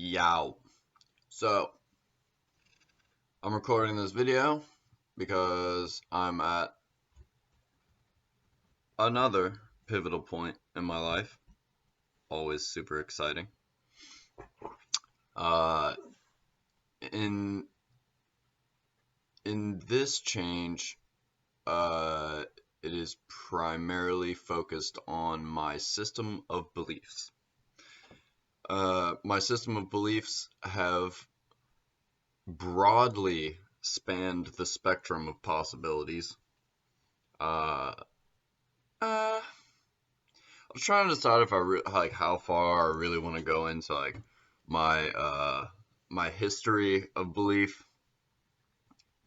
Yow. So, I'm recording this video because I'm at another pivotal point in my life. Always super exciting. Uh, in this change, uh, it is primarily focused on my system of beliefs. My system of beliefs have broadly spanned the spectrum of possibilities. Uh, I was trying to decide if how far I really want to go into my history of belief,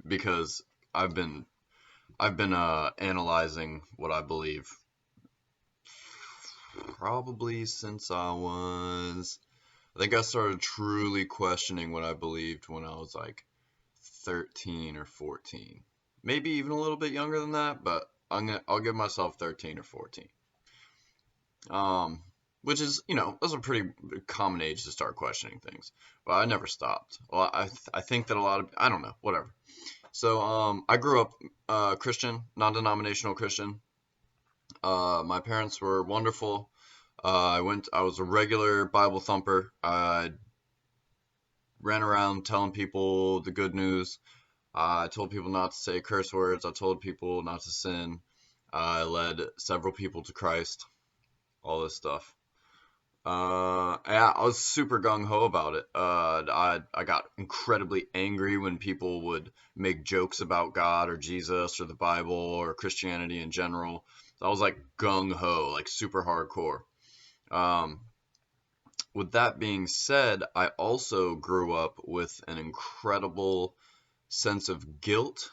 because I've been analyzing what I believe probably since I think I started truly questioning what I believed when I was like 13 or 14. Maybe even a little bit younger than that, but I'll give myself 13 or 14. Which is, that's a pretty common age to start questioning things. But I never stopped. Well, I think that I don't know, whatever. So, I grew up Christian, non-denominational Christian. My parents were wonderful. I was a regular Bible thumper. I ran around telling people the good news. I told people not to say curse words. I told people not to sin. I led several people to Christ. All this stuff. Yeah, I was super gung ho about it. I got incredibly angry when people would make jokes about God or Jesus or the Bible or Christianity in general. So I was like gung ho, like super hardcore. Um, with that being said, I also grew up with an incredible sense of guilt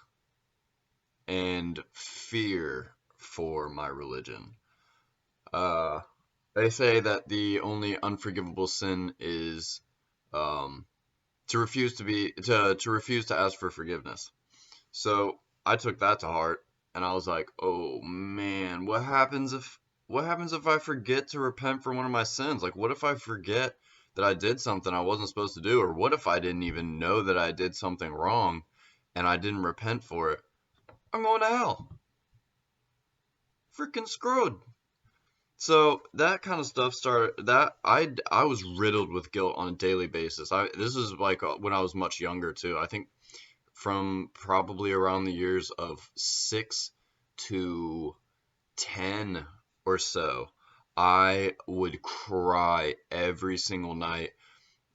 and fear for my religion. Uh, They say that the only unforgivable sin is um, to refuse to ask for forgiveness. So I took that to heart, and I was like, "Oh man, what happens if I forget to repent for one of my sins? Like, what if I forget that I did something I wasn't supposed to do, or what if I didn't even know that I did something wrong and I didn't repent for it? I'm going to hell. Freaking screwed." So that kind of stuff started that I was riddled with guilt on a daily basis. This is like when I was much younger too. I think from probably around the years of 6 to 10 or so, I would cry every single night,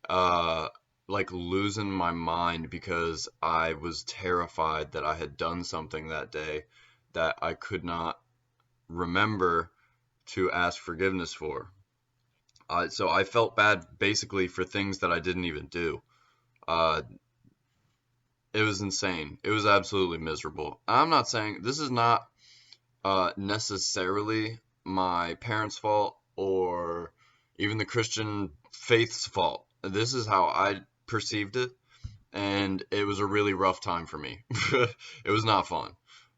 uh like losing my mind because I was terrified that I had done something that day that I could not remember to ask forgiveness for. So I felt bad basically for things that I didn't even do. Uh, it was insane. It was absolutely miserable. I'm not saying this is not necessarily my parents' fault or even the Christian faith's fault. This is how I perceived it, and it was a really rough time for me. It was not fun.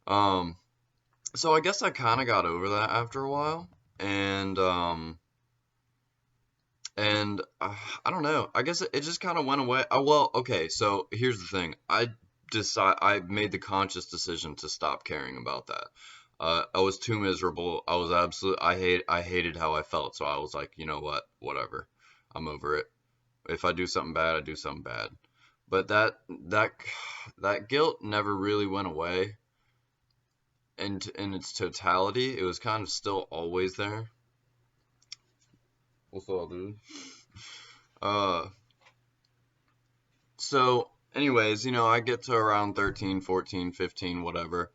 Um, so I guess I kind of got over that after a while, and I don't know. I guess it just kind of went away. Oh, well, okay. So here's the thing. I made the conscious decision to stop caring about that. I was too miserable. I hated how I felt. So I was like, you know what? Whatever. I'm over it. If I do something bad, I do something bad. But that that guilt never really went away in its totality. It was kind of still always there. What's up, dude? Uh, So, anyways, I get to around 13, 14, 15, whatever,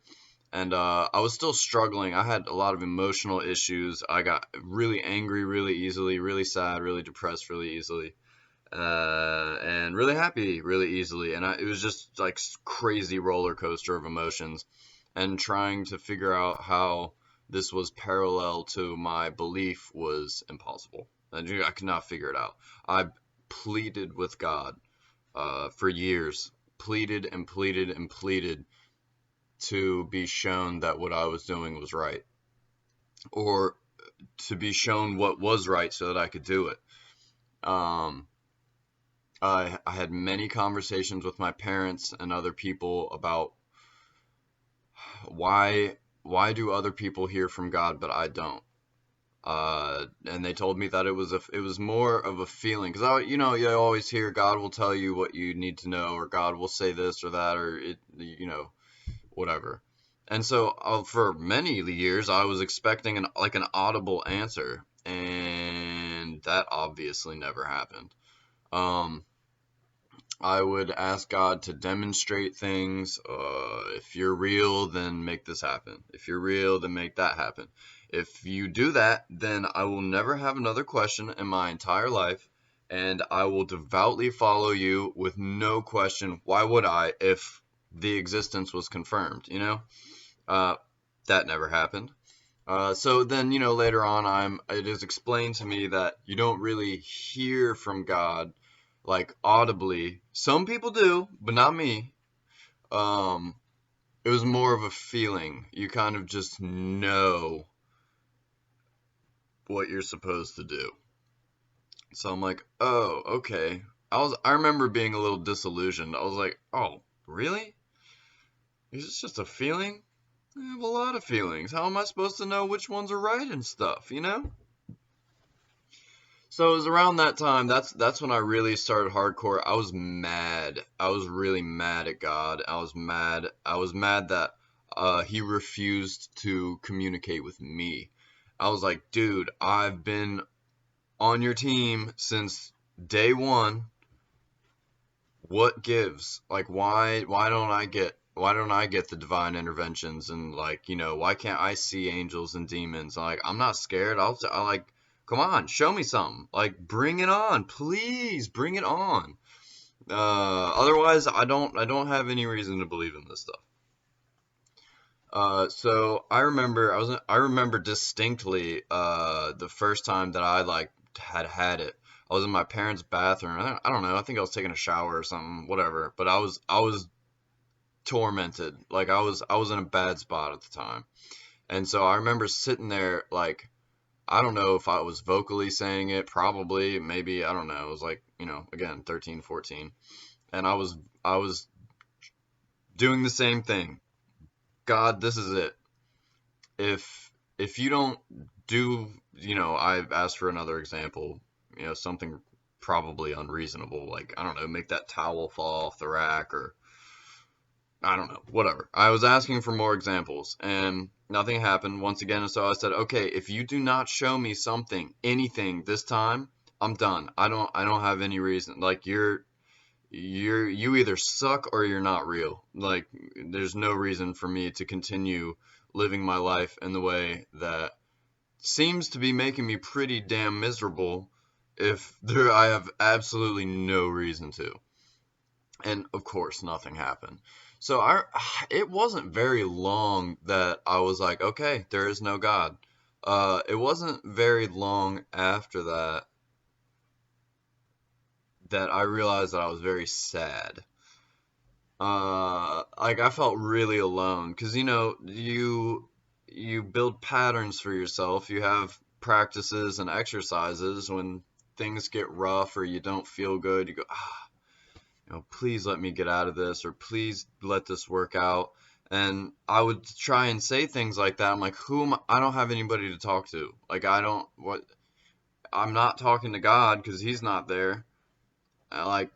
and I was still struggling. I had a lot of emotional issues. I got really angry really easily, really sad, really depressed really easily, and really happy really easily. And it was just like crazy roller coaster of emotions, and trying to figure out how this was parallel to my belief was impossible. And I could not figure it out. I pleaded with God for years, pleaded and pleaded and pleaded to be shown that what I was doing was right, or to be shown what was right so that I could do it. Um, I had many conversations with my parents and other people about why do other people hear from God but I don't. And they told me that it was more of a feeling, because you always hear God will tell you what you need to know, or God will say this or that, or whatever. And so for many years I was expecting an audible answer, and that obviously never happened. Um, I would ask God to demonstrate things. If you're real, then make this happen. If you're real, then make that happen. If you do that, then I will never have another question in my entire life, and I will devoutly follow you with no question. Why would I if the existence was confirmed, you know? Uh, that never happened. So then, later on, it is explained to me that you don't really hear from God like audibly. Some people do, but not me. Um, it was more of a feeling. You kind of just know what you're supposed to do. So I'm like, oh, okay. I remember being a little disillusioned. I was like, oh, really? Is this just a feeling? I have a lot of feelings. How am I supposed to know which ones are right and stuff, you know? So it was around that time. That's when I really started hardcore. I was mad. I was really mad at God. I was mad. I was mad that he refused to communicate with me. I was like, dude, I've been on your team since day one. What gives? Like, why don't I get the divine interventions, and like, why can't I see angels and demons? Like, I'm not scared. I like, come on, show me something. Like, bring it on, please, bring it on. Otherwise, I don't have any reason to believe in this stuff. So I remember distinctly the first time that I like had it. I was in my parents' bathroom. I don't know. I think I was taking a shower or something, whatever. But I was tormented. Like I was in a bad spot at the time. And so I remember sitting there like I don't know if I was vocally saying it, probably, maybe, I don't know. It was like, again, 13, 14. And I was doing the same thing. God, this is it. If you don't do, I've asked for another example, something probably unreasonable, like, I don't know, make that towel fall off the rack, or I don't know, whatever. I was asking for more examples and nothing happened once again. And so I said, okay, if you do not show me something, anything this time, I'm done. I don't have any reason. Like you either suck or you're not real. Like there's no reason for me to continue living my life in the way that seems to be making me pretty damn miserable if I have absolutely no reason to. And of course, nothing happened. So it wasn't very long that I was like, okay, there is no God. It wasn't very long after that I realized that I was very sad. Like I felt really alone because you build patterns for yourself. You have practices and exercises when things get rough or you don't feel good. You go, please let me get out of this, or please let this work out. And I would try and say things like that. I'm like, I don't have anybody to talk to. Like, I'm not talking to God because he's not there. Like,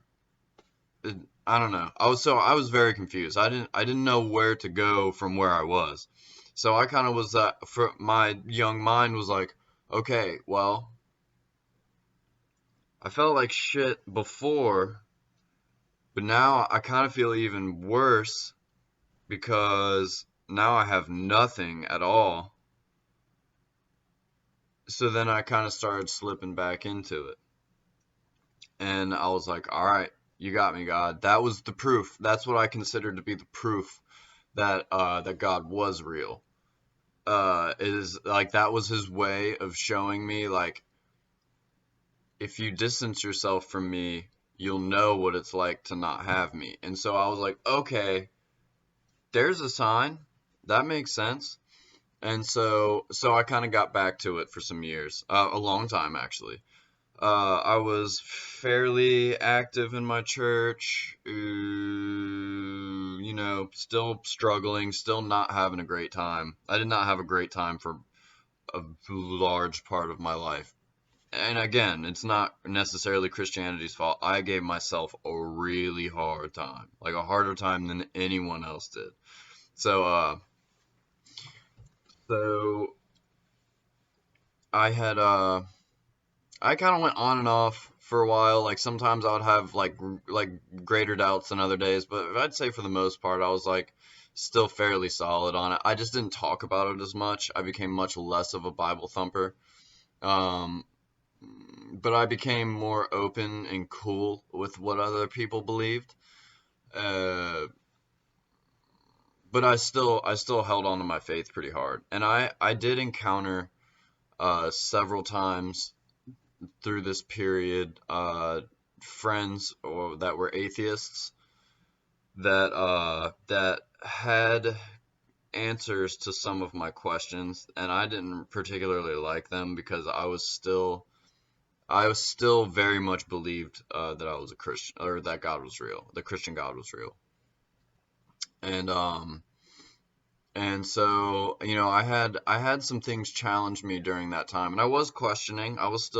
I don't know. I was very confused. I didn't know where to go from where I was. So I kind of was, for my young mind was like, okay, well, I felt like shit before, but now I kind of feel even worse because now I have nothing at all. So then I kind of started slipping back into it. And I was like, all right, you got me, God. That was the proof. That's what I considered to be the proof that God was real. Is like that was his way of showing me like if you distance yourself from me, you'll know what it's like to not have me. And so I was like, okay, there's a sign. That makes sense. And so I kind of got back to it for some years, a long time actually. I was fairly active in my church, still struggling, still not having a great time. I did not have a great time for a large part of my life. And again, it's not necessarily Christianity's fault. I gave myself a really hard time, like a harder time than anyone else did. So, so I had, I kind of went on and off for a while. Like sometimes I would have like greater doubts than other days, but I'd say for the most part I was like still fairly solid on it. I just didn't talk about it as much. I became much less of a Bible thumper. Um, but I became more open and cool with what other people believed. Uh, but I still held on to my faith pretty hard, and I did encounter several times through this period friends that were atheists that had answers to some of my questions, and I didn't particularly like them because I was still very much believed that I was a Christian, or that God was real, the Christian God was real. And so I had some things challenge me during that time, and I was questioning. I was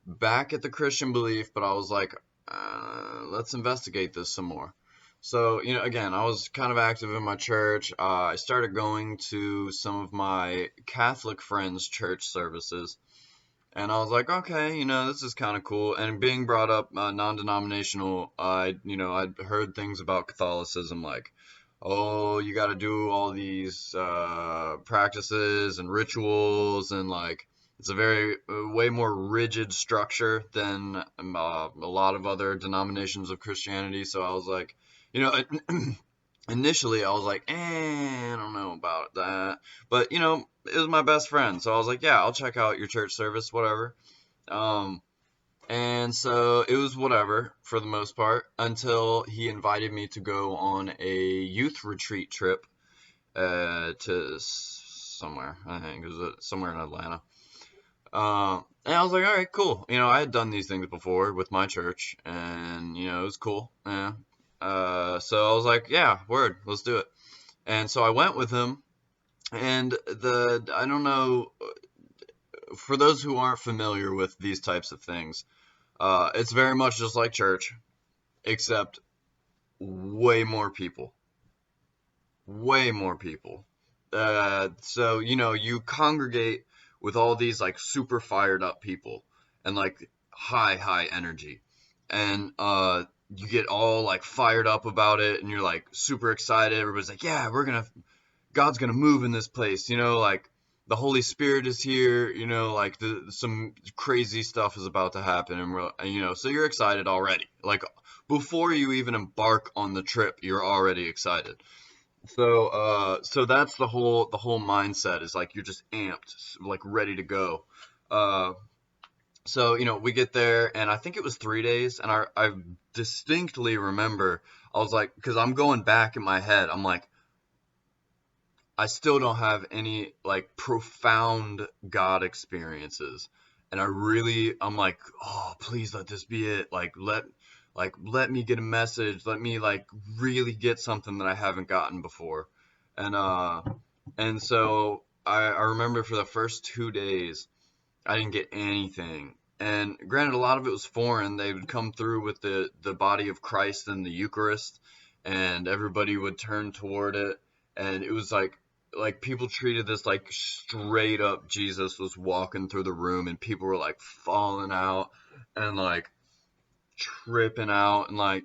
back at the Christian belief, but I was like, let's investigate this some more. So, again, I was kind of active in my church. I started going to some of my Catholic friends' church services. And I was like, okay, this is kind of cool. And being brought up non-denominational, I'd heard things about Catholicism like, oh, you got to do all these practices and rituals, and like it's a way more rigid structure than a lot of other denominations of Christianity. So I was like, you know, initially I was like, I don't know about that. But, it was my best friend. So I was like, yeah, I'll check out your church service, whatever. Um, and so it was whatever for the most part until he invited me to go on a youth retreat trip to somewhere. I think it was somewhere in Atlanta. And I was like, all right, cool. I had done these things before with my church, and it was cool. Yeah. So I was like, yeah, word, let's do it. And so I went with him, and I don't know, for those who aren't familiar with these types of things, it's very much just like church, except way more people. Way more people. So, you congregate with all these like super fired up people and like high energy. And you get all like fired up about it, and you're like super excited. Everybody's like, yeah, God's gonna move in this place, like the Holy Spirit is here, like some crazy stuff is about to happen, and so you're excited already. Like before you even embark on the trip, you're already excited. So that's the whole mindset is like you're just amped, like ready to go. Uh, so we get there, and I think it was 3 days, and I distinctly remember I was like, because I'm going back in my head, I'm like, I still don't have any like profound God experiences. And I'm like, oh, please let this be it. Let me get a message. Let me like really get something that I haven't gotten before. And so I remember for the first 2 days, I didn't get anything. And granted, a lot of it was foreign. They would come through with the body of Christ and the Eucharist, and everybody would turn toward it. And it was like people treated this like straight up Jesus was walking through the room, and people were like falling out and like tripping out, and like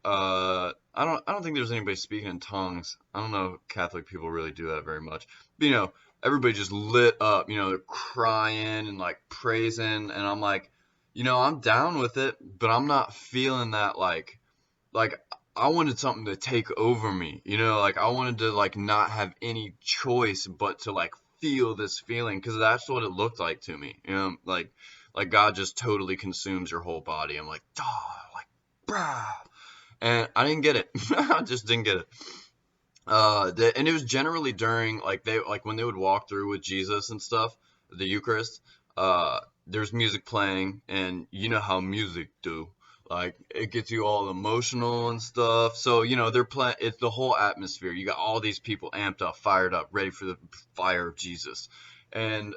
I don't think there's anybody speaking in tongues. I don't know if Catholic people really do that very much. But, everybody just lit up, they're crying and like praising, and I'm like, I'm down with it, but I'm not feeling that like I wanted something to take over me, like I wanted to like not have any choice but to like feel this feeling, because that's what it looked like to me, like God just totally consumes your whole body. I'm like, like, brah, and I didn't get it. I just didn't get it. And it was generally during like when they would walk through with Jesus and stuff, the Eucharist. there's music playing, and you know how music do. Like, it gets you all emotional and stuff. So, they're playing, it's the whole atmosphere. You got all these people amped up, fired up, ready for the fire of Jesus. And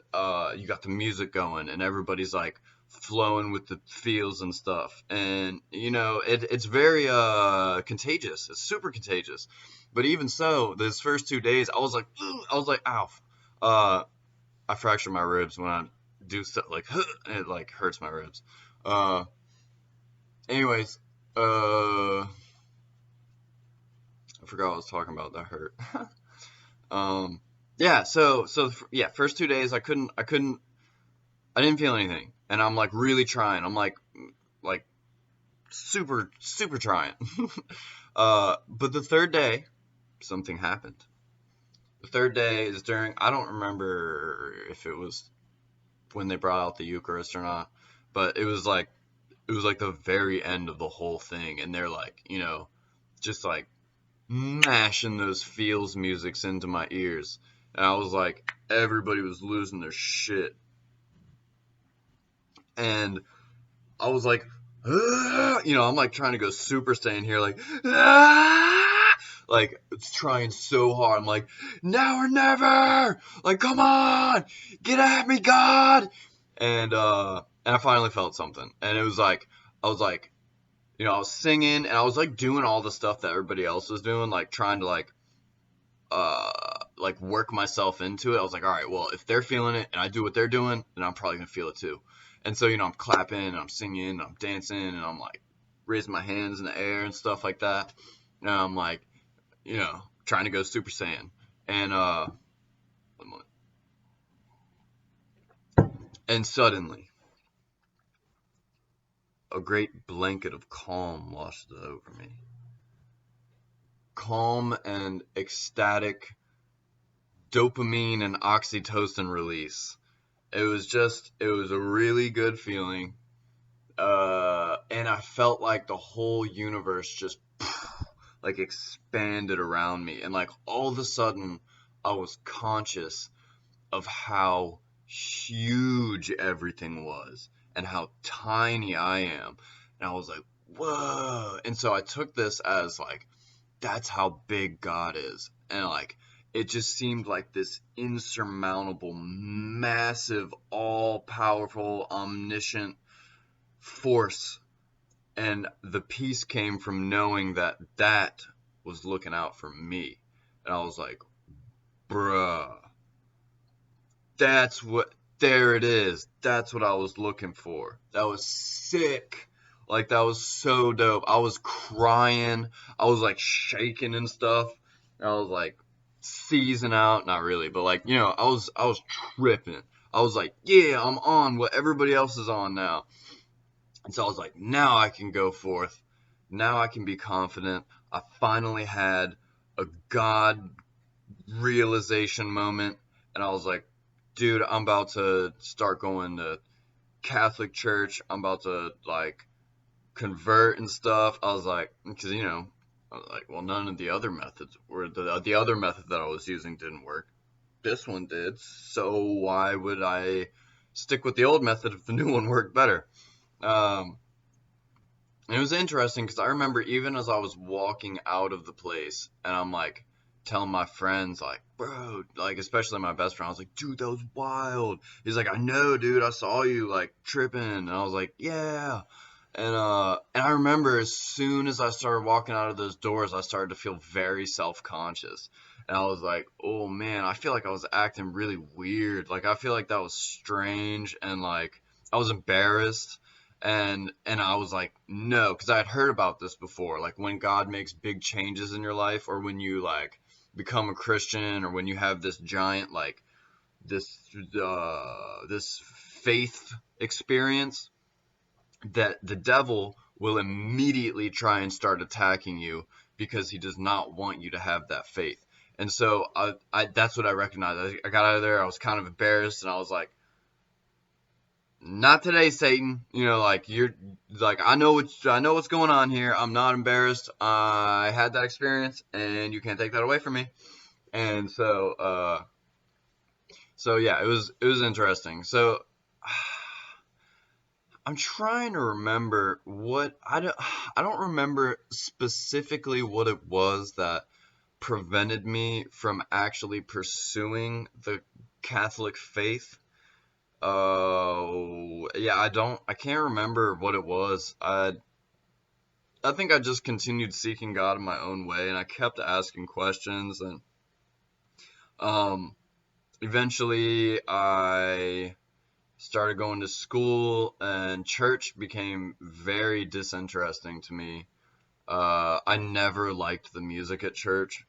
you got the music going, and everybody's like flowing with the feels and stuff. And, it's very contagious. It's super contagious. But even so, those first 2 days, I was like, "Ugh," I was like, ow. Uh, I fracture my ribs when I do stuff like it like hurts my ribs. Uh, anyways, I forgot what I was talking about. That hurt. um, yeah. Yeah. First 2 days, I didn't feel anything, and I'm like really trying. I'm like super super trying. But the third day, something happened. The third day is during. I don't remember if it was when they brought out the Eucharist or not, but it was like the very end of the whole thing, and they're like, just like mashing those feels musics into my ears, and I was like, everybody was losing their shit, and I was like, I'm like trying to go Super Saiyan here, like, like it's trying so hard. I'm like, now or never, like, come on, get at me, God, and I finally felt something, and it was like, I was like, I was singing, and I was like doing all the stuff that everybody else was doing, like trying to like work myself into it. I was like, all right, well, if they're feeling it and I do what they're doing, then I'm probably gonna feel it too. And so, I'm clapping and I'm singing and I'm dancing and I'm like raising my hands in the air and stuff like that. And I'm like, trying to go Super Saiyan. And and suddenly a great blanket of calm washed over me. Calm and ecstatic dopamine and oxytocin release. It was a really good feeling. And I felt like the whole universe just like expanded around me. And like all of a sudden, I was conscious of how huge everything was and how tiny I am. And I was like, whoa. And so I took this as like, that's how big God is. And like, it just seemed like this insurmountable, massive, all powerful, omniscient force. And the peace came from knowing that that was looking out for me. And I was like, bruh, that's what, there it is. That's what I was looking for. That was sick. Like, that was so dope. I was crying. I was like shaking and stuff. I was like seizing out. Not really, but like, I was tripping. I was like, yeah, I'm on what everybody else is on now. And so I was like, now I can go forth. Now I can be confident. I finally had a God realization moment. And I was like, dude, I'm about to start going to Catholic church. I'm about to like convert and stuff. I was like, because I was like, well, none of the other methods were the other method that I was using didn't work. This one did. So why would I stick with the old method if the new one worked better? Um, it was interesting because I remember even as I was walking out of the place, and I'm like telling my friends, like, bro, like, especially my best friend, I was like, dude, that was wild. He's like, I know, dude, I saw you like tripping. And I was like, yeah. And I remember as soon as I started walking out of those doors, I started to feel very self-conscious. And I was like, oh man, I feel like I was acting really weird. Like, I feel like that was strange, and like I was embarrassed. And I was like, no, because I had heard about this before, like when God makes big changes in your life, or when you like become a Christian, or when you have this giant like this this faith experience, that the devil will immediately try and start attacking you because he does not want you to have that faith. And so that's what I recognized. I got out of there, I was kind of embarrassed, and I was like, not today, Satan. Like, you're like, I know what's going on here. I'm not embarrassed. I had that experience, and you can't take that away from me. And so yeah, it was interesting. So I'm trying to remember what I don't remember specifically what it was that prevented me from actually pursuing the Catholic faith. Yeah, I can't remember what it was. I think I just continued seeking God in my own way, and I kept asking questions, and um, eventually I started going to school, and church became very disinteresting to me. I never liked the music at church,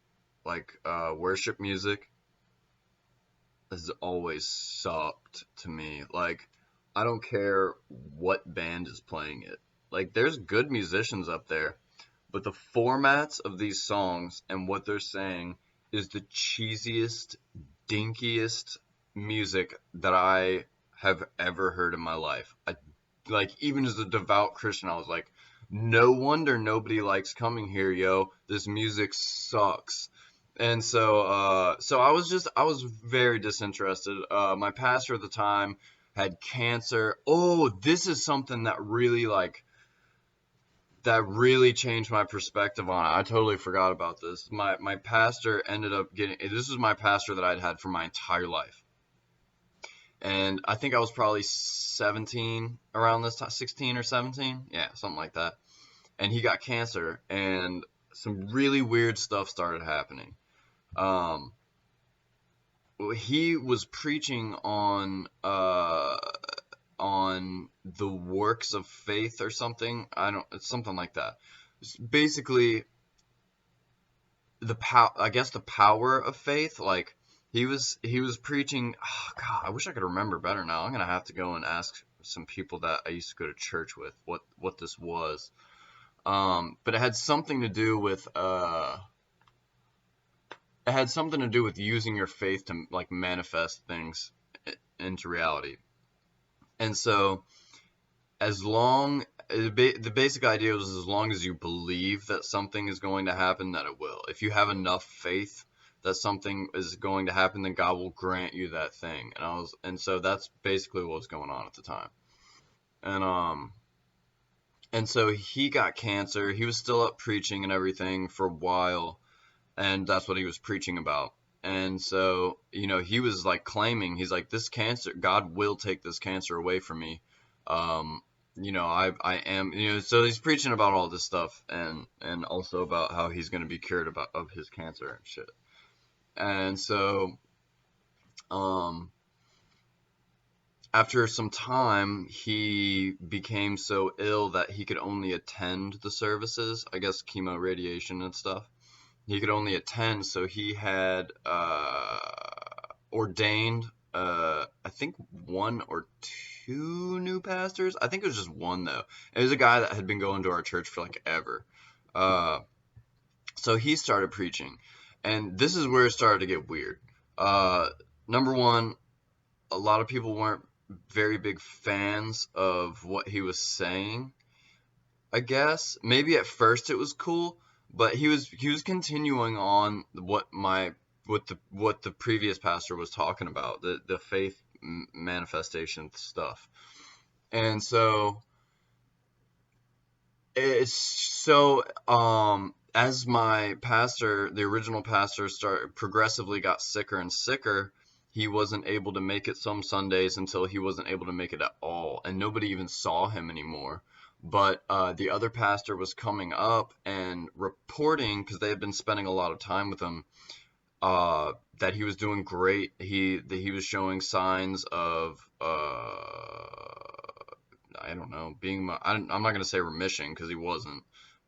like worship music has always sucked to me. Like, I don't care what band is playing it. Like, there's good musicians up there, but the formats of these songs and what they're saying is the cheesiest, dinkiest music that I have ever heard in my life. Like, even as a devout Christian, I was like, no wonder nobody likes coming here, yo. This music sucks. And so I was very disinterested. My pastor at the time had cancer. Oh, this is something that really changed my perspective on it. I totally forgot about this. My pastor ended up getting, this was my pastor that I'd had for my entire life. And I think I was probably 17 around this time, 16 or 17. Yeah, something like that. And he got cancer, and some really weird stuff started happening. Um, he was preaching on the works of faith or something. I don't, it's something like that. It's basically I guess the power of faith. Like, he was preaching. Oh, God, I wish I could remember better now. I'm gonna have to go and ask some people that I used to go to church with what this was. But it had something to do with using your faith to like manifest things into reality. And so, as long the basic idea was, as long as you believe that something is going to happen, that it will. If you have enough faith that something is going to happen, then God will grant you that thing. And so that's basically what was going on at the time. And so he got cancer. He was still up preaching and everything for a while, and that's what he was preaching about. And so, he was like claiming, he's like, this cancer, God will take this cancer away from me. Um, I am, so he's preaching about all this stuff, and also about how he's going to be cured of his cancer and shit. And so, um, after some time, he became so ill that he could only attend the services, I guess chemo, radiation, and stuff. He could only attend, so he had ordained, I think, one or two new pastors. I think it was just one, though. It was a guy that had been going to our church for like ever. Uh, so he started preaching, and this is where it started to get weird. Number one, a lot of people weren't very big fans of what he was saying. I guess maybe at first it was cool, but he was continuing on what the previous pastor was talking about, the faith manifestation stuff. And so it's so as my pastor, the original pastor, started progressively got sicker and sicker, he wasn't able to make it some Sundays until he wasn't able to make it at all, and nobody even saw him anymore. But the other pastor was coming up and reporting, because they had been spending a lot of time with him, that he was doing great. That he was showing signs of I don't know, I'm not going to say remission, because he wasn't,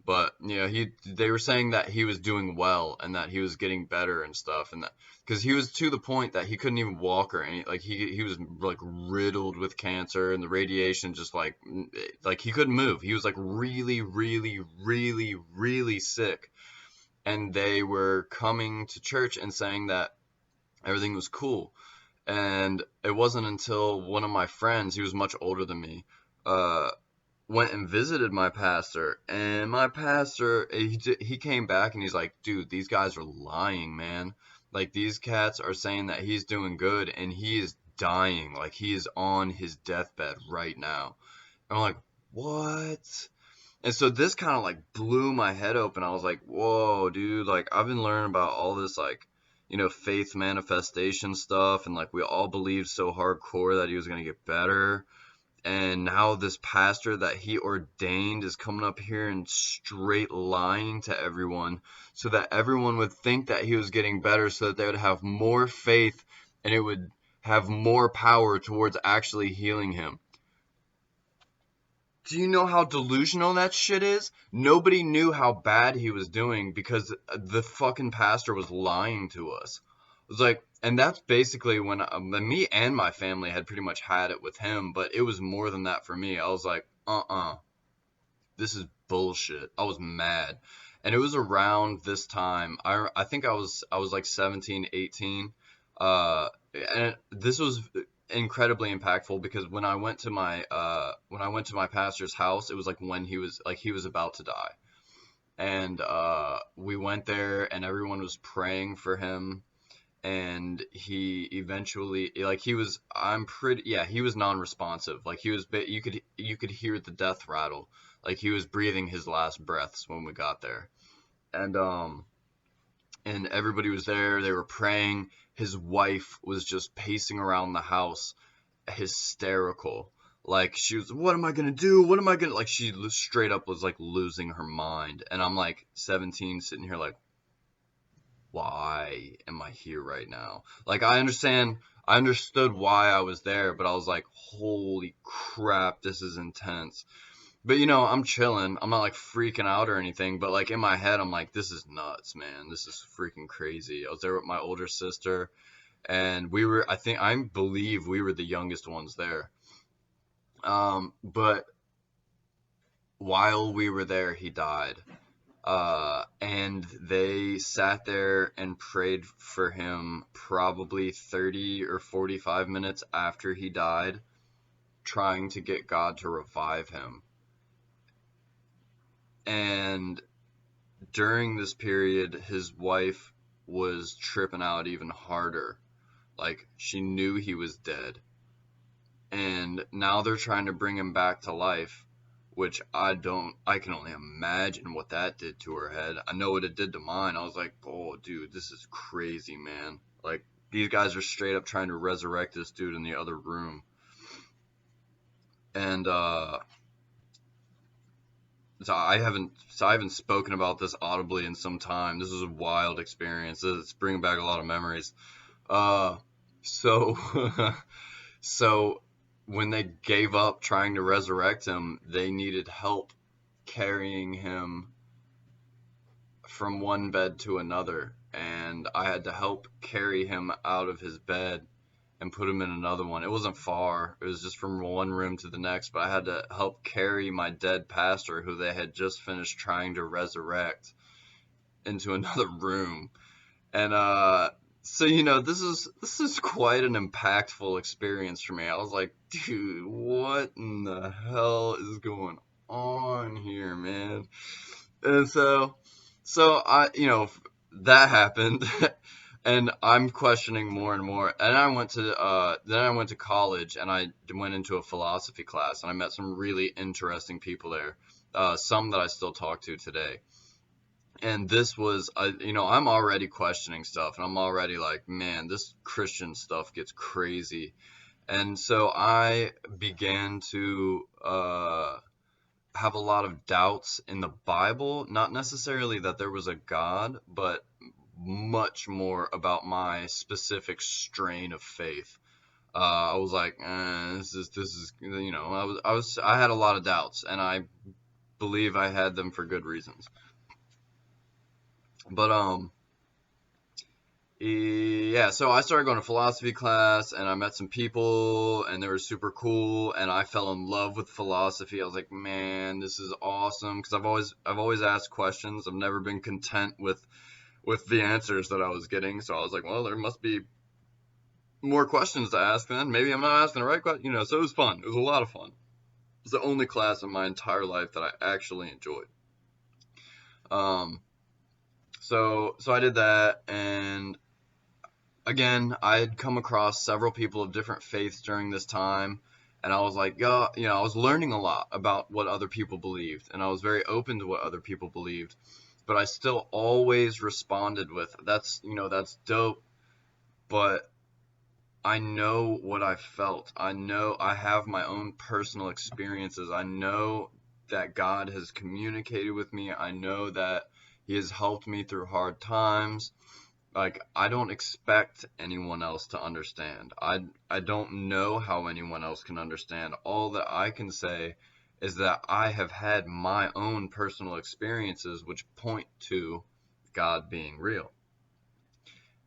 but they were saying that he was doing well and that he was getting better and stuff, and that because he was to the point that he couldn't even walk or any, like he was like riddled with cancer, and the radiation just like he couldn't move. He was like really, really, really, really sick, and they were coming to church and saying that everything was cool. And it wasn't until one of my friends, he was much older than me, uh, went and visited my pastor, and my pastor, he came back and he's like, dude, these guys are lying, man. Like, these cats are saying that he's doing good, and he is dying. Like, he is on his deathbed right now. And I'm like, what? And so this kind of like blew my head open. I was like, whoa, dude, like I've been learning about all this like, faith manifestation stuff, and like we all believed so hardcore that he was gonna get better. And now this pastor that he ordained is coming up here and straight lying to everyone so that everyone would think that he was getting better so that they would have more faith and it would have more power towards actually healing him. Do you know how delusional that shit is? Nobody knew how bad he was doing because the fucking pastor was lying to us. It was like, and that's basically when me and my family had pretty much had it with him, but it was more than that for me. I was like, this is bullshit. I was mad. And it was around this time. I think I was like 17, 18. And this was incredibly impactful because when I went to my pastor's house, it was like when he was about to die. And we went there and everyone was praying for him, and he eventually, like, he was, he was non-responsive. Like he was, you could hear the death rattle. Like he was breathing his last breaths when we got there. And everybody was there. They were praying. His wife was just pacing around the house, hysterical. Like she was, what am I gonna do? What am I gonna, like, she straight up was like losing her mind. And I'm like 17, sitting here like, why am I here right now? Like I understood why I was there, but I was like, holy crap, this is intense. But I'm chilling. I'm not like freaking out or anything, but like in my head, I'm like, this is nuts, man. This is freaking crazy. I was there with my older sister, and I believe we were the youngest ones there. But while we were there, he died. And they sat there and prayed for him probably 30 or 45 minutes after he died, trying to get God to revive him. And during this period, his wife was tripping out even harder. Like, she knew he was dead. And now they're trying to bring him back to life, which I can only imagine what that did to her head. I know what it did to mine. I was like, oh, dude, this is crazy, man. Like, these guys are straight up trying to resurrect this dude in the other room. And, So I haven't spoken about this audibly in some time. This was a wild experience. It's bringing back a lot of memories. Uh, so so when they gave up trying to resurrect him, they needed help carrying him from one bed to another, and I had to help carry him out of his bed and put him in another one. It wasn't far. It was just from one room to the next, but I had to help carry my dead pastor who they had just finished trying to resurrect into another room. And so this is quite an impactful experience for me. I was like, dude, what in the hell is going on here, man? And so that happened. And I'm questioning more and more. And then I went to college, and I went into a philosophy class, and I met some really interesting people there. Some that I still talk to today. And this was, I'm already questioning stuff, and I'm already like, man, this Christian stuff gets crazy. And so I began to have a lot of doubts in the Bible, not necessarily that there was a God, but much more about my specific strain of faith. I was like, this is, I had a lot of doubts, and I believe I had them for good reasons. But yeah, so I started going to philosophy class, and I met some people, and they were super cool, and I fell in love with philosophy. I was like, man, this is awesome, because I've always asked questions. I've never been content with the answers that I was getting. So I was like, well, there must be more questions to ask then. Maybe I'm not asking the right question, so it was fun. It was a lot of fun. It was the only class in my entire life that I actually enjoyed. So I did that, and again, I had come across several people of different faiths during this time, And I was like, yeah, I was learning a lot about what other people believed, and I was very open to what other people believed, but I still always responded with, that's dope, but I know what I felt. I know I have my own personal experiences. I know that God has communicated with me. I know that He has helped me through hard times. Like, I don't expect anyone else to understand. I don't know how anyone else can understand. All that I can say is that I have had my own personal experiences which point to God being real.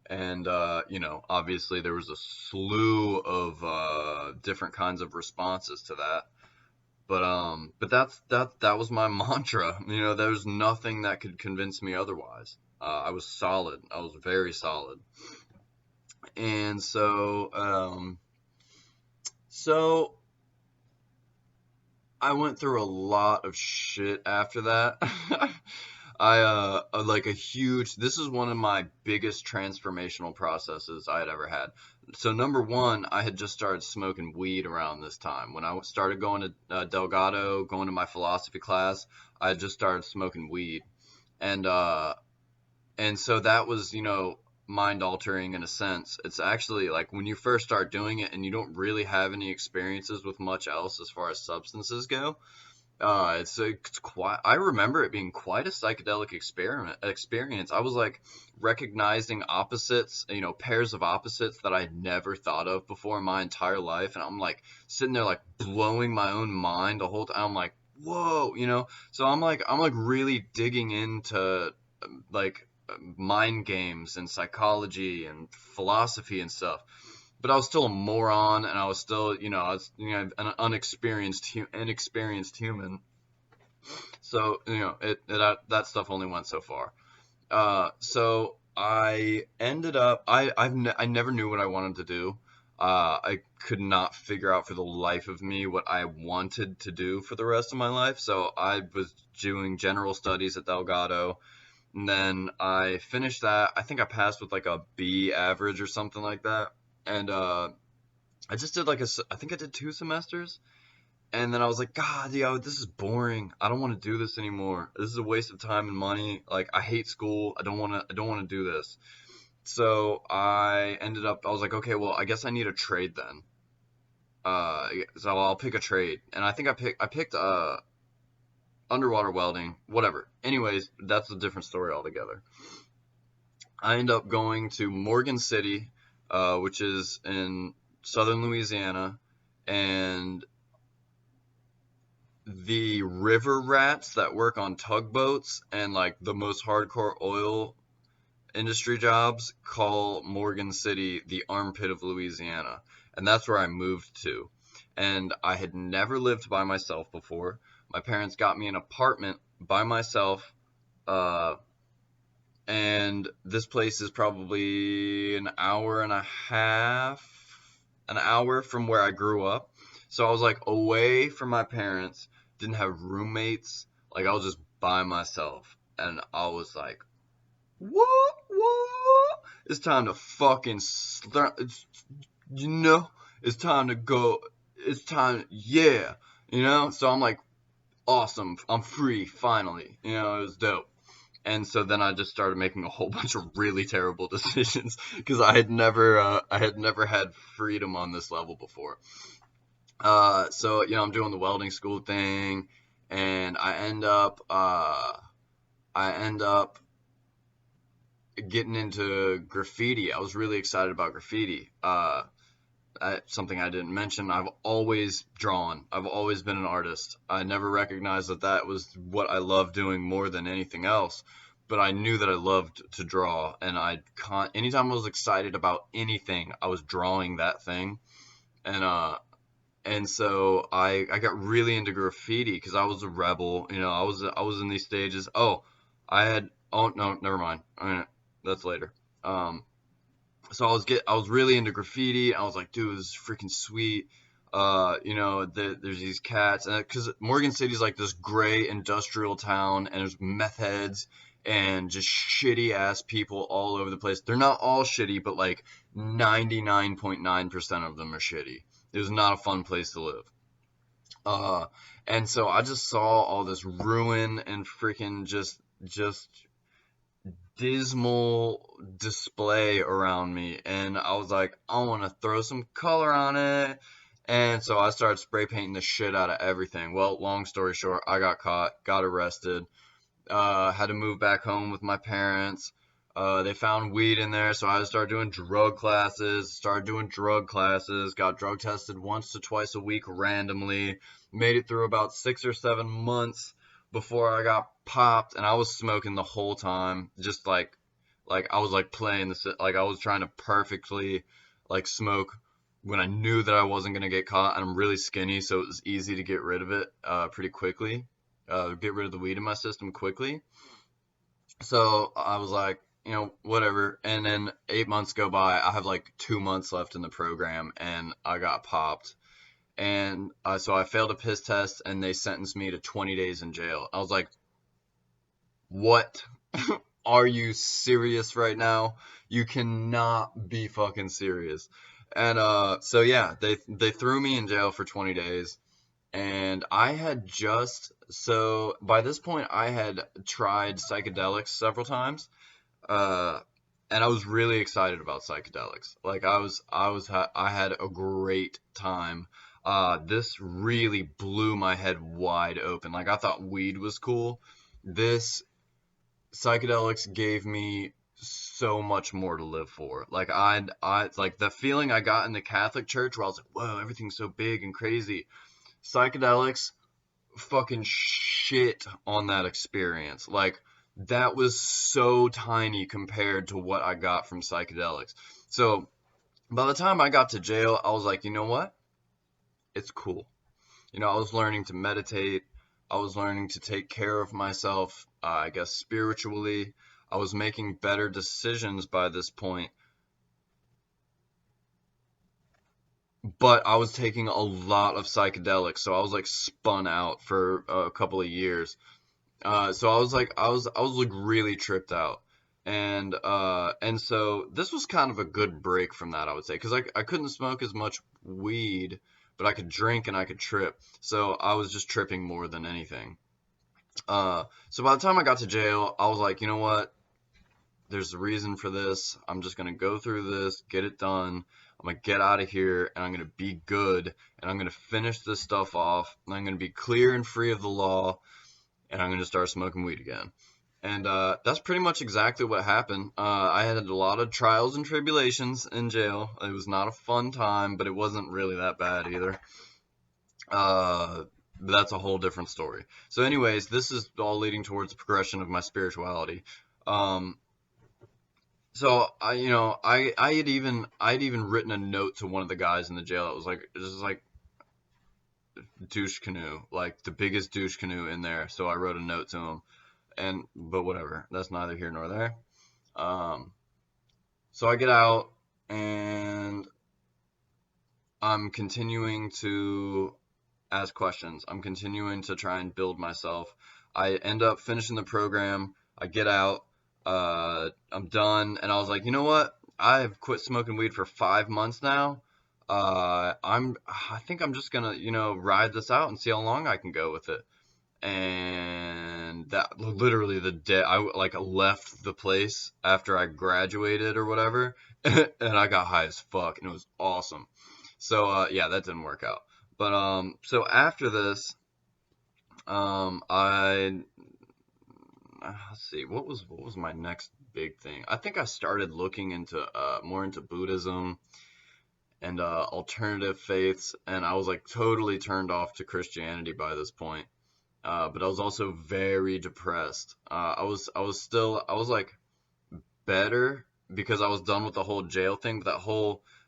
And obviously there was a slew of different kinds of responses to that. But that was my mantra. There's nothing that could convince me otherwise. I was solid. I was very solid. And so I went through a lot of shit after that. Like a huge, this is one of my biggest transformational processes I had ever had. So number one, I had just started smoking weed around this time. When I started going to Delgado, going to my philosophy class, I had just started smoking weed. And so that was, mind altering in a sense. It's actually like when you first start doing it and you don't really have any experiences with much else as far as substances go. It's quite. I remember it being quite a psychedelic experience. I was like recognizing opposites, pairs of opposites that I'd never thought of before in my entire life, and I'm like sitting there like blowing my own mind the whole time. I'm like, whoa. So I'm like really digging into like mind games and psychology and philosophy and stuff. But I was still a moron, and I was still, an inexperienced human. So, that stuff only went so far. So I ended up, I never knew what I wanted to do. I could not figure out for the life of me what I wanted to do for the rest of my life. So I was doing general studies at Delgado. And then I finished that. I think I passed with like a B average or something like that. And I just did I think I did 2 semesters. And then I was like, God, this is boring. I don't want to do this anymore. This is a waste of time and money. Like, I hate school. I don't want to do this. So I was like, okay, well, I guess I need a trade then. So I'll pick a trade. And I picked underwater welding, whatever. Anyways, that's a different story altogether. I end up going to Morgan City, which is in southern Louisiana, and the river rats that work on tugboats and like the most hardcore oil industry jobs call Morgan City the armpit of Louisiana. And that's where I moved to. And I had never lived by myself before. My parents got me an apartment by myself. Uh, and this place is probably an hour from where I grew up. So I was like away from my parents, didn't have roommates, like I was just by myself. And I was like, what? It's time to fucking start, you know, it's time to go, it's time, yeah, So I'm like, awesome, I'm free, finally, it was dope. And so then I just started making a whole bunch of really terrible decisions because I had never had freedom on this level before. So I'm doing the welding school thing, and I end up getting into graffiti. I was really excited about graffiti. Something I didn't mention. I've always drawn. I've always been an artist. I never recognized that was what I loved doing more than anything else. But I knew that I loved to draw, and anytime I was excited about anything, I was drawing that thing. And so I got really into graffiti because I was a rebel. I was in these stages. Oh no, never mind. I mean, that's later. Um, so I was really into graffiti. I was like, dude, this is freaking sweet. There's these cats, and because Morgan City's like this gray industrial town, and there's meth heads and just shitty ass people all over the place. They're not all shitty, but like 99.9% of them are shitty. It was not a fun place to live. Uh, and so I just saw all this ruin and freaking just dismal display around me, and I was like, I want to throw some color on it. And so I started spray painting the shit out of everything. Well, long story short, I got caught, got arrested, had to move back home with my parents. They found weed in there, so I had to start doing drug classes. Started doing drug classes. Got drug tested once to twice a week randomly. Made it through about 6 or 7 months before I got popped, and I was smoking the whole time, just like I was like playing like I was trying to perfectly like smoke when I knew that I wasn't gonna get caught. And I'm really skinny, so it was easy to get rid of it pretty quickly. Get rid of the weed in my system quickly. So I was like, whatever. And then 8 months go by. I have like 2 months left in the program, and I got popped. And so I failed a piss test, and they sentenced me to 20 days in jail. I was like, what? Are you serious right now? You cannot be fucking serious. And so yeah, they threw me in jail for 20 days. And I had so by this point I had tried psychedelics several times. Uh, and I was really excited about psychedelics. Like I had a great time. This really blew my head wide open. Like I thought weed was cool. This psychedelics gave me so much more to live for. Like I like the feeling I got in the Catholic Church where I was like, whoa, everything's so big and crazy. Psychedelics fucking shit on that experience. Like that was so tiny compared to what I got from psychedelics. So by the time I got to jail, I was like, you know what? It's cool. I was learning to meditate. I was learning to take care of myself, I guess spiritually. I was making better decisions by this point, but I was taking a lot of psychedelics, so I was like spun out for a couple of years. So I was like really tripped out, and so this was kind of a good break from that, I would say, because I couldn't smoke as much weed, but I could drink and I could trip, so I was just tripping more than anything. So by the time I got to jail, I was like, you know what? There's a reason for this. I'm just gonna go through this, get it done. I'm gonna get out of here, and I'm gonna be good, and I'm gonna finish this stuff off, and I'm gonna be clear and free of the law, and I'm gonna start smoking weed again. And that's pretty much exactly what happened. I had a lot of trials and tribulations in jail. It was not a fun time, but it wasn't really that bad either. But that's a whole different story. So, anyways, this is all leading towards the progression of my spirituality. Um, so I had even written a note to one of the guys in the jail that was like, this is like douche canoe, like the biggest douche canoe in there. So I wrote a note to him, but whatever, that's neither here nor there. Um, so I get out, and I'm continuing to ask questions. I'm continuing to try and build myself. I end up finishing the program. I get out. I'm done, and I was like, you know what? I've quit smoking weed for 5 months now. I think I'm just gonna, ride this out and see how long I can go with it. And that literally the day I like left the place after I graduated or whatever, and I got high as fuck, and it was awesome. So yeah, that didn't work out. But so after this, I let's see, what was my next big thing? I think I started looking into more into Buddhism and alternative faiths, and I was like totally turned off to Christianity by this point. But I was also very depressed. I was like better because I was done with the whole jail thing, but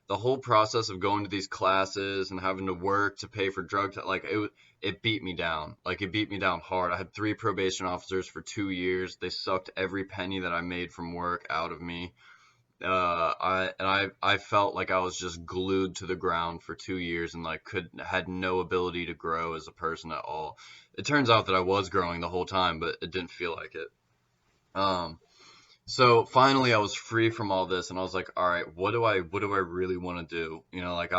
the whole process of going to these classes and having to work to pay for like it beat me down. Like it beat me down hard. I had 3 probation officers for 2 years. They sucked every penny that I made from work out of me. I felt like I was just glued to the ground for 2 years, and like had no ability to grow as a person at all. It turns out that I was growing the whole time, but it didn't feel like it. Um, so finally I was free from all this, and I was like, all right, what do I really want to do? Like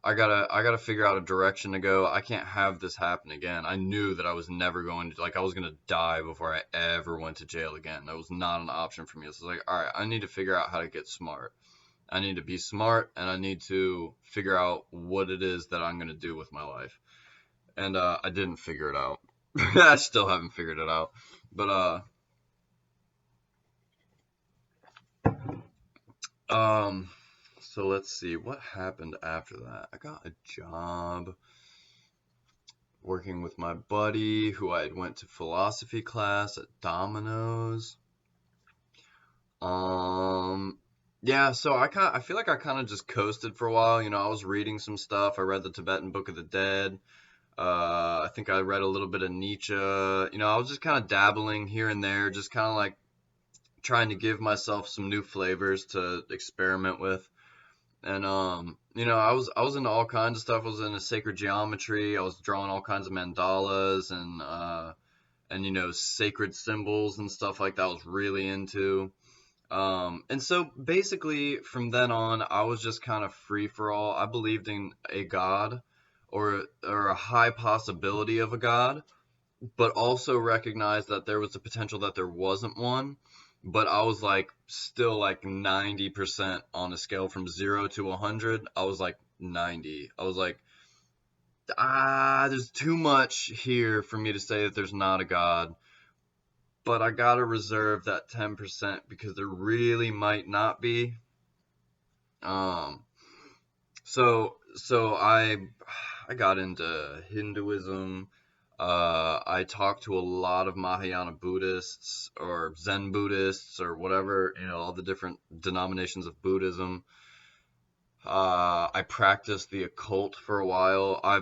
I gotta figure out a direction to go. I can't have this happen again. I knew that I was never going to, like, I was gonna die before I ever went to jail again. That was not an option for me. So I was like, all right, I need to figure out how to get smart. I need to be smart, and I need to figure out what it is that I'm gonna do with my life. And I didn't figure it out. I still haven't figured it out. But um, so let's see what happened after that. I got a job working with my buddy who I had went to philosophy class at Domino's. Um, yeah, so I feel like I kind of just coasted for a while. You know, I was reading some stuff. I read the Tibetan Book of the Dead. I think I read a little bit of Nietzsche. You know, I was just kind of dabbling here and there, just kind of like trying to give myself some new flavors to experiment with. And you know, I was into all kinds of stuff. I was into sacred geometry. I was drawing all kinds of mandalas and you know, sacred symbols and stuff like that. I was really into. And so basically from then on, I was just kind of free for all. I believed in a God or a high possibility of a God, but also recognized that there was the potential that there wasn't one. But I was like still like 90% on a scale from 0 to 100. I was like 90. I was like, there's too much here for me to say that there's not a God. But I gotta reserve that 10% because there really might not be. Um, so I got into Hinduism. I talked to a lot of Mahayana Buddhists or Zen Buddhists or whatever, you know, all the different denominations of Buddhism. I practiced the occult for a while. I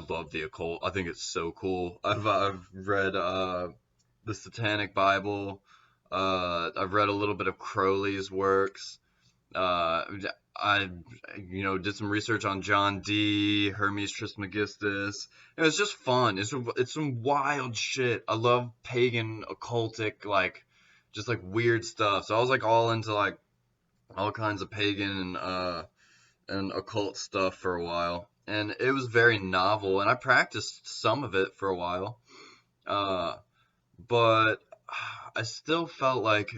love the occult. I think it's so cool. I've read the Satanic Bible. I've read a little bit of Crowley's works. Uh, I, you know, did some research on John Dee, Hermes Trismegistus. It's just fun. It's some wild shit. I love pagan, occultic, like, just like weird stuff. So I was like all into like all kinds of pagan and occult stuff for a while, and it was very novel. And I practiced some of it for a while, uh, but I still felt like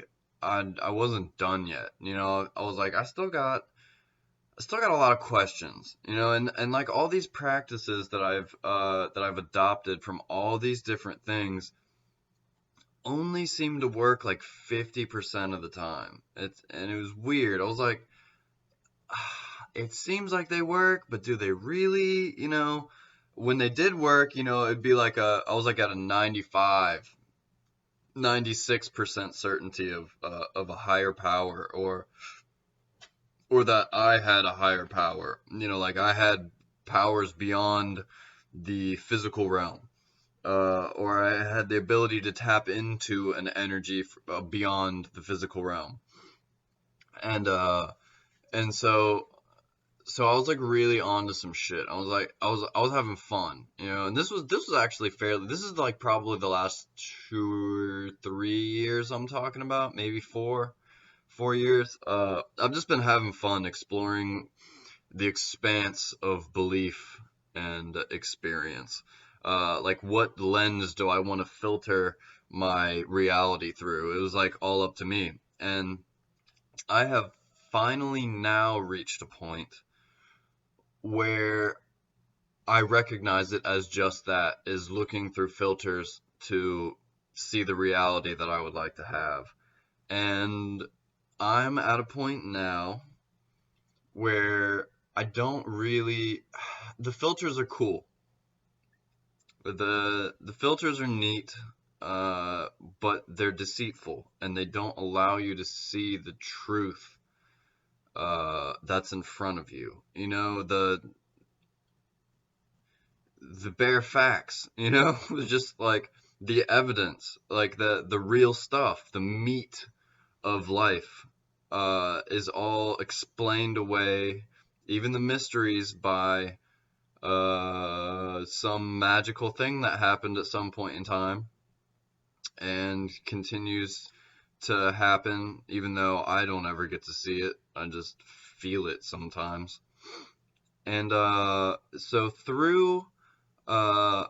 I wasn't done yet. You know, I was like I still got a lot of questions, you know, and like all these practices that I've adopted from all these different things only seem to work like 50% of the time. And it was weird. I was like, it seems like they work, but do they really? You know, when they did work, you know, it'd be like I was like at a 95, 96% certainty of a higher power or that I had a higher power. You know, like I had powers beyond the physical realm. Or I had the ability to tap into an energy beyond the physical realm. And and so I was like really on to some shit. I was like I was having fun, you know. And this was actually fairly. This is like probably the last 2 or 3 years I'm talking about, maybe 4 years. I've just been having fun exploring the expanse of belief and experience. Like what lens do I want to filter my reality through? It was like all up to me. And I have finally now reached a point where I recognize it as just that, is looking through filters to see the reality that I would like to have. And I'm at a point now where I don't really, the filters are cool. The filters are neat, but they're deceitful and they don't allow you to see the truth that's in front of you. You know, the bare facts, you know, just like the evidence, like the real stuff, the meat of life, is all explained away, even the mysteries, by some magical thing that happened at some point in time and continues to happen, even though I don't ever get to see it. I just feel it sometimes. And so through uh,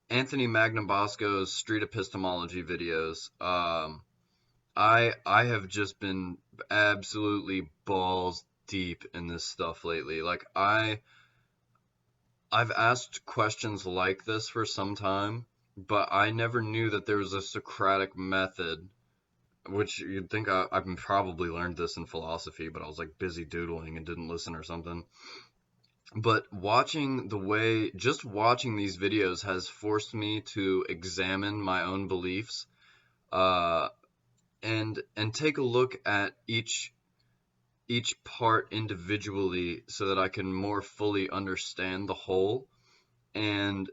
Anthony Magnabosco's street epistemology videos, I have just been absolutely balls deep in this stuff lately. Like I've asked questions like this for some time, but I never knew that there was a Socratic method, which you'd think I've probably learned this in philosophy, but I was like busy doodling and didn't listen or something. But just watching these videos has forced me to examine my own beliefs, uh, and take a look at each part individually so that I can more fully understand the whole. And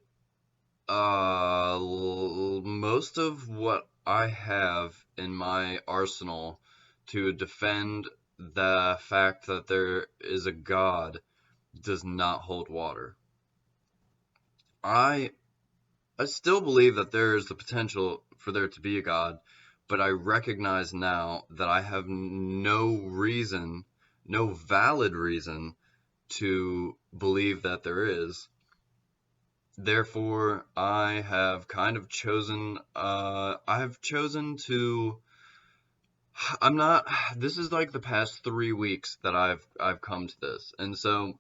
most of what I have in my arsenal to defend the fact that there is a God does not hold water. I I still believe that there is the potential for there to be a God, but I recognize now that I have no valid reason to believe that there is. Therefore, I have kind of chosen, to, I'm not, this is like the past 3 weeks that I've come to this. And so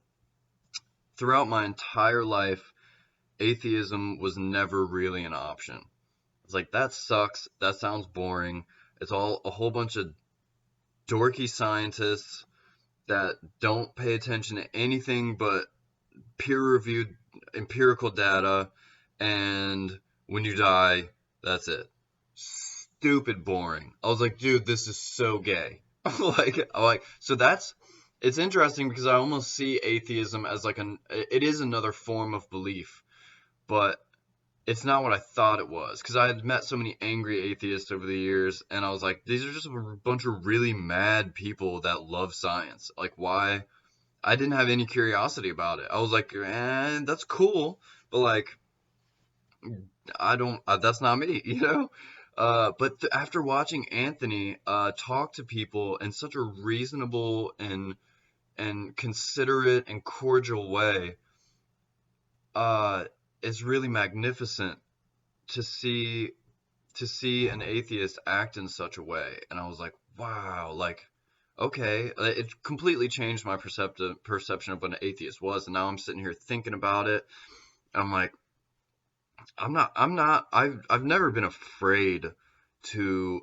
throughout my entire life, atheism was never really an option. It's like, that sucks. That sounds boring. It's all a whole bunch of dorky scientists that don't pay attention to anything but peer-reviewed empirical data, and when you die, that's it. Stupid boring. I was like, dude, this is so gay. So it's interesting because I almost see atheism as like it is another form of belief, but it's not what I thought it was, because I had met so many angry atheists over the years, and I was like, these are just a bunch of really mad people that love science. Like, why? I didn't have any curiosity about it. I was like, that's cool, but like, I don't, that's not me, you know? But after watching Anthony talk to people in such a reasonable and considerate and cordial way, it's really magnificent to see an atheist act in such a way. And I was like, wow, like, okay, it completely changed my perception of what an atheist was. And now I'm sitting here thinking about it. I'm like, I've never been afraid to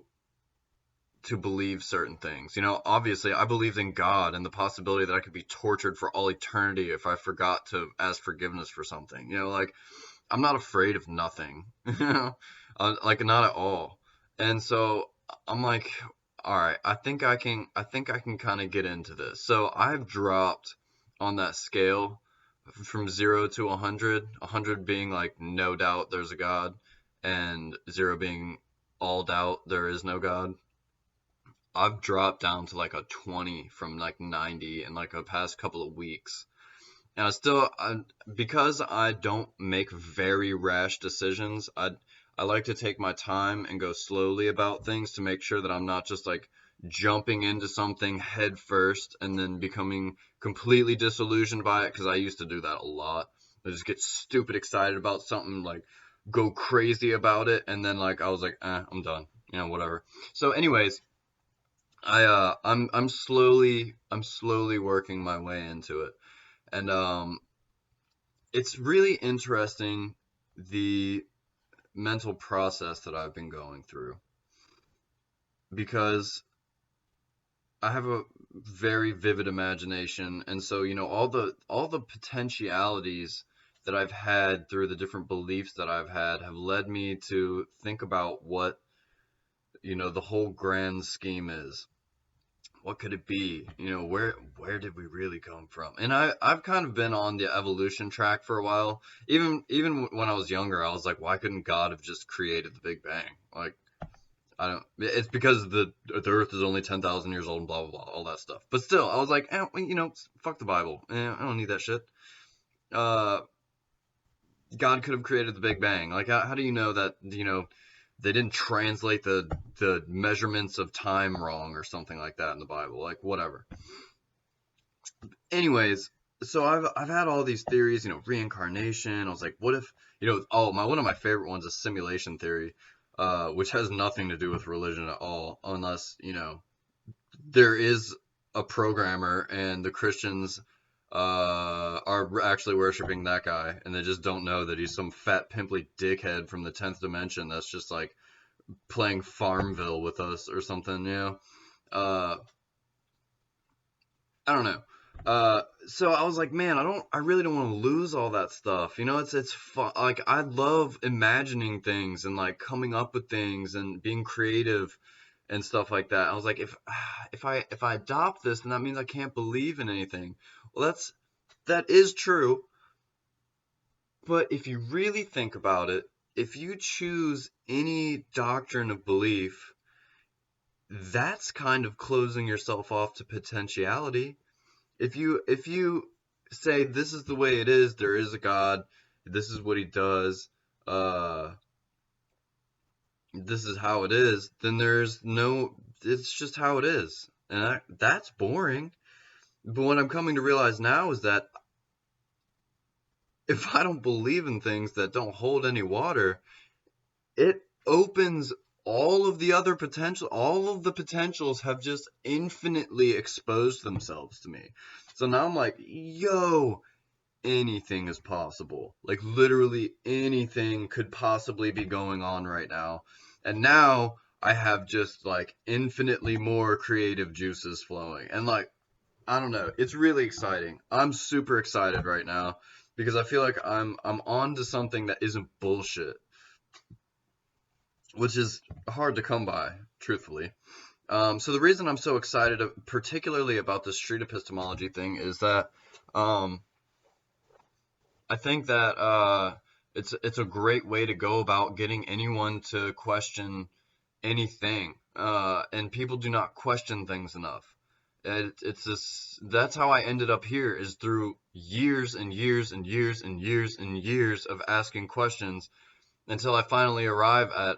believe certain things. You know, obviously I believed in God and the possibility that I could be tortured for all eternity if I forgot to ask forgiveness for something. You know, like, I'm not afraid of nothing, you know, like, not at all. And so I'm like, all right, I think I can kind of get into this. So I've dropped on that scale from 0 to 100, 100 being like no doubt there's a God, and 0 being all doubt there is no God. I've dropped down to like a 20 from like 90 in like the past couple of weeks. And because I don't make very rash decisions, I like to take my time and go slowly about things to make sure that I'm not just like jumping into something head first and then becoming completely disillusioned by it, because I used to do that a lot. I just get stupid excited about something, like go crazy about it, and then like I was like, I'm done, you know, whatever. So anyways, I'm slowly working my way into it. And it's really interesting, the mental process that I've been going through, because I have a very vivid imagination, and so, you know, all the potentialities that I've had through the different beliefs that I've had have led me to think about what, you know, the whole grand scheme is. What could it be? You know, where did we really come from? And I've kind of been on the evolution track for a while. Even when I was younger, I was like, why couldn't God have just created the Big Bang? Like, I don't. It's because the Earth is only 10,000 years old and blah blah blah, all that stuff. But still, I was like, you know, fuck the Bible. I don't need that shit. Uh, God could have created the Big Bang. Like, how do you know that? You know, they didn't translate the measurements of time wrong or something like that in the Bible. Like, whatever. Anyways, so I've had all these theories, reincarnation. I was like, what if, one of my favorite ones is simulation theory, which has nothing to do with religion at all, unless, there is a programmer and the Christians are actually worshiping that guy, and they just don't know that he's some fat pimply dickhead from the 10th dimension that's just like playing Farmville with us or something. Uh, I don't know. So I was like, man, I really don't want to lose all that stuff. It's fun. Like, I love imagining things and like coming up with things and being creative and stuff like that. I was like, if I adopt this, then that means I can't believe in anything. Well, that is true. But if you really think about it, if you choose any doctrine of belief, that's kind of closing yourself off to potentiality. If you say this is the way it is, there is a God, this is what he does, uh, this is how it is, then it's just how it is, and that's boring. But what I'm coming to realize now is that if I don't believe in things that don't hold any water, it opens all of the potentials have just infinitely exposed themselves to me. So now I'm like, yo, anything is possible. Like, literally anything could possibly be going on right now. And now I have just like infinitely more creative juices flowing. And like, I don't know, it's really exciting. I'm super excited right now because I feel like I'm on to something that isn't bullshit, which is hard to come by, truthfully. So the reason I'm so excited, particularly about the street epistemology thing, is that um, I think that it's a great way to go about getting anyone to question anything, and people do not question things enough. It's this. That's how I ended up here, is through years and years and years and years and years of asking questions until I finally arrive at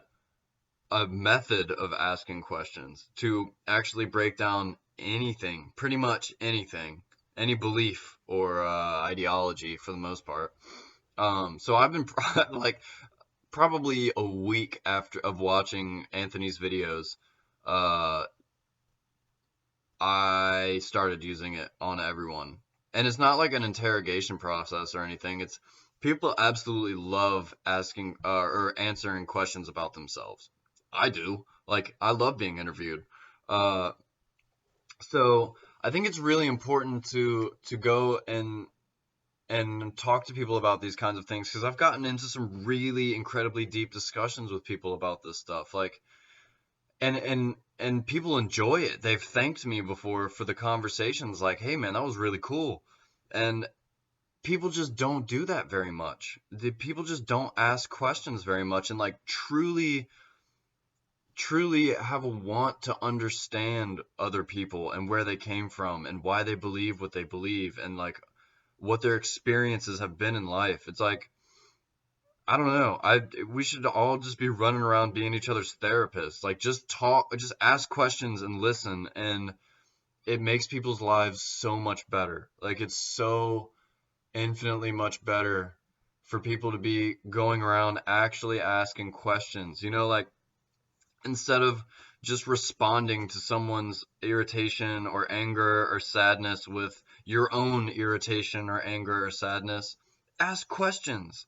a method of asking questions to actually break down anything, pretty much anything, any belief or ideology for the most part. So I've been like probably a week after of watching Anthony's videos, uh, I started using it on everyone. And it's not like an interrogation process or anything. It's people absolutely love asking or answering questions about themselves. I do. Like, I love being interviewed. Uh, so I think it's really important to go and talk to people about these kinds of things because I've gotten into some really incredibly deep discussions with people about this stuff. Like, and people enjoy it. They've thanked me before for the conversations, like, "Hey man, that was really cool." And people just don't do that very much. The people just don't ask questions very much and like truly have a want to understand other people and where they came from and why they believe what they believe and like what their experiences have been in life. It's like, I don't know. We should all just be running around being each other's therapists. Like, just talk, just ask questions and listen, and it makes people's lives so much better. Like, it's so infinitely much better for people to be going around actually asking questions. Like, instead of just responding to someone's irritation or anger or sadness with your own irritation or anger or sadness, ask questions.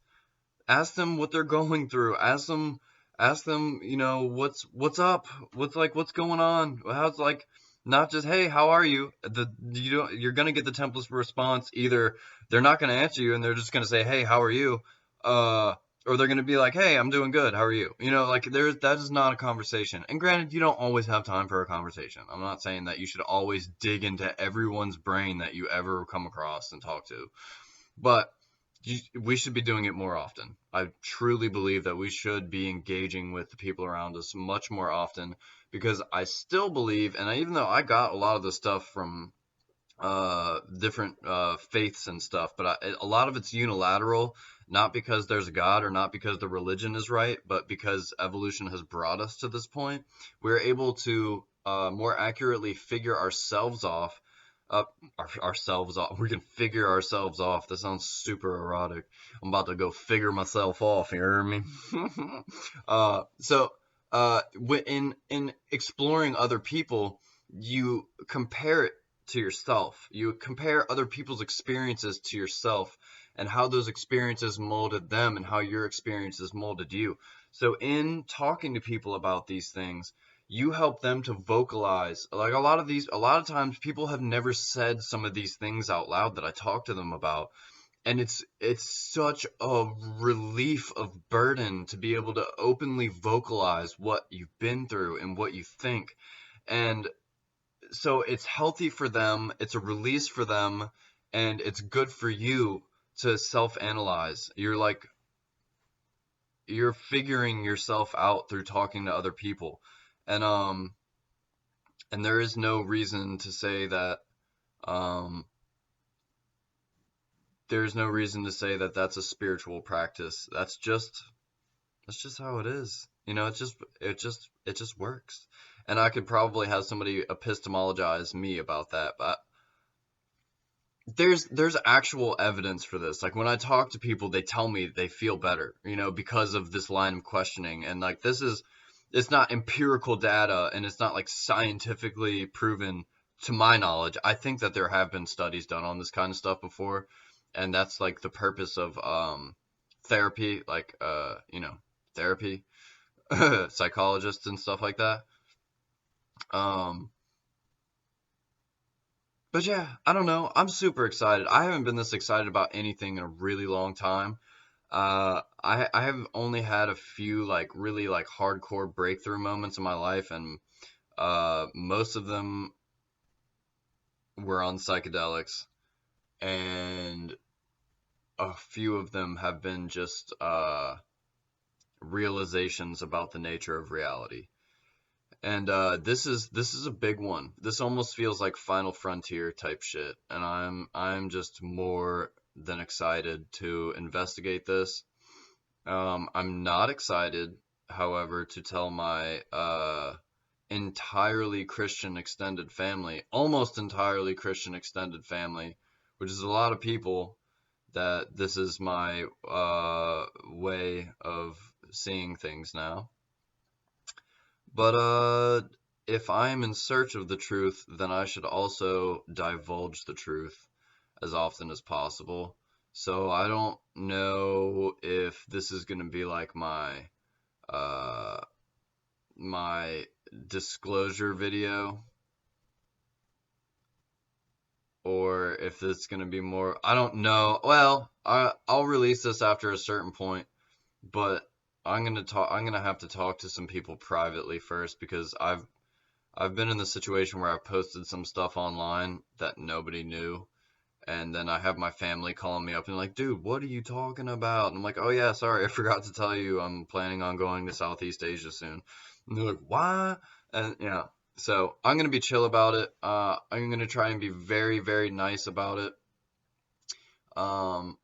Ask them what they're going through. Ask them, what's up? What's going on? How's, like, not just, hey, how are you? You're gonna get the template response. Either they're not gonna answer you and they're just gonna say, hey, how are you? Or they're gonna be like, hey, I'm doing good. How are you? Like, that is not a conversation. And granted, you don't always have time for a conversation. I'm not saying that you should always dig into everyone's brain that you ever come across and talk to, but we should be doing it more often. I truly believe that we should be engaging with the people around us much more often because I still believe, and even though I got a lot of the stuff from different faiths and stuff, but a lot of it's unilateral, not because there's a God or not because the religion is right, but because evolution has brought us to this point. We're able to more accurately figure ourselves off uh, ourselves off. We can figure ourselves off. That sounds super erotic. I'm about to go figure myself off. You hear me? In exploring other people, you compare it to yourself. You compare other people's experiences to yourself, and how those experiences molded them, and how your experiences molded you. So in talking to people about these things, you help them to vocalize. Like a lot of times people have never said some of these things out loud that I talk to them about. And it's such a relief of burden to be able to openly vocalize what you've been through and what you think. And so it's healthy for them, it's a release for them, and it's good for you to self-analyze. You're figuring yourself out through talking to other people. And there is no reason to say that um there's no reason to say that that's a spiritual practice. That's just how it is. It just works. And I could probably have somebody epistemologize me about that, but there's actual evidence for this. Like when I talk to people, they tell me they feel better, because of this line of questioning. And like it's not empirical data, and it's not like scientifically proven to my knowledge. I think that there have been studies done on this kind of stuff before, and that's like the purpose of therapy, like therapy, psychologists and stuff like that. Um, but yeah, I don't know. I'm super excited. I haven't been this excited about anything in a really long time. I have only had a few like really like hardcore breakthrough moments in my life, and most of them were on psychedelics, and a few of them have been just realizations about the nature of reality. And this is a big one. This almost feels like Final Frontier type shit, and I'm just more than excited to investigate this. I'm not excited, however, to tell my entirely Christian extended family, almost entirely Christian extended family, which is a lot of people, that this is my way of seeing things now. But if I am in search of the truth, then I should also divulge the truth as often as possible. So I don't know if this is going to be like uh my disclosure video, or if it's going to be more, I don't know. Well, I'll release this after a certain point, but I'm going to have to talk to some people privately first, because I've been in the situation where I've posted some stuff online that nobody knew, and then I have my family calling me up and like, dude, what are you talking about? And I'm like, oh yeah, sorry, I forgot to tell you I'm planning on going to Southeast Asia soon. And they're like, why? And yeah, so I'm gonna be chill about it. I'm gonna try and be very, very nice about it. Um,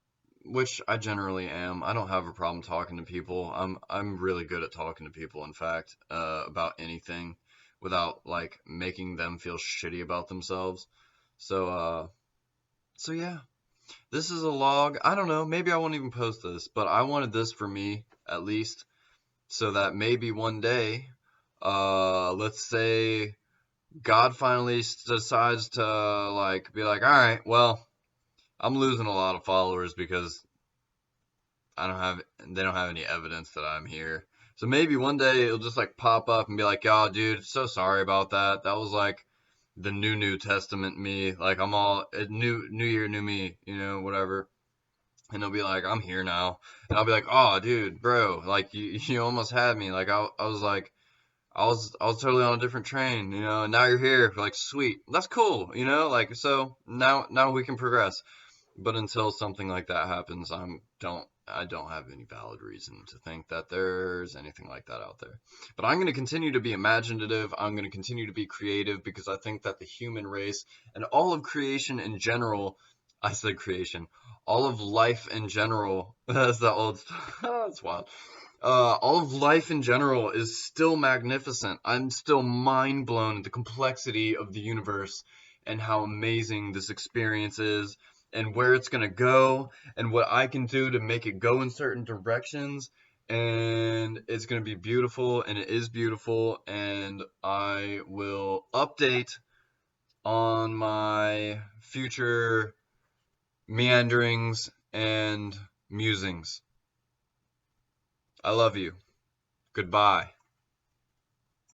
which I generally am. I don't have a problem talking to people. I'm really good at talking to people, in fact, about anything without like making them feel shitty about themselves. So so yeah, this is a log. I don't know, maybe I won't even post this, but I wanted this for me at least, so that maybe one day, let's say God finally decides to like be like, all right, well, I'm losing a lot of followers because they don't have any evidence that I'm here. So maybe one day it'll just like pop up and be like, "Oh, dude, so sorry about that. That was like the New Testament me. Like I'm all New Year, new me, whatever." And they'll be like, "I'm here now," and I'll be like, "Oh, dude, bro, like you almost had me. Like I was like I was totally on a different train, and now you're here. Like sweet, that's cool, Like so now we can progress." But until something like that happens, I don't have any valid reason to think that there's anything like that out there. But I'm going to continue to be imaginative. I'm going to continue to be creative, because I think that the human race and all of creation in general, I said creation, all of life in general, that's the old stuff. That's wild. All of life in general is still magnificent. I'm still mind blown at the complexity of the universe, and how amazing this experience is and where it's going to go and what I can do to make it go in certain directions. And it's going to be beautiful, and it is beautiful, and I will update on my future meanderings and musings. I love you. Goodbye.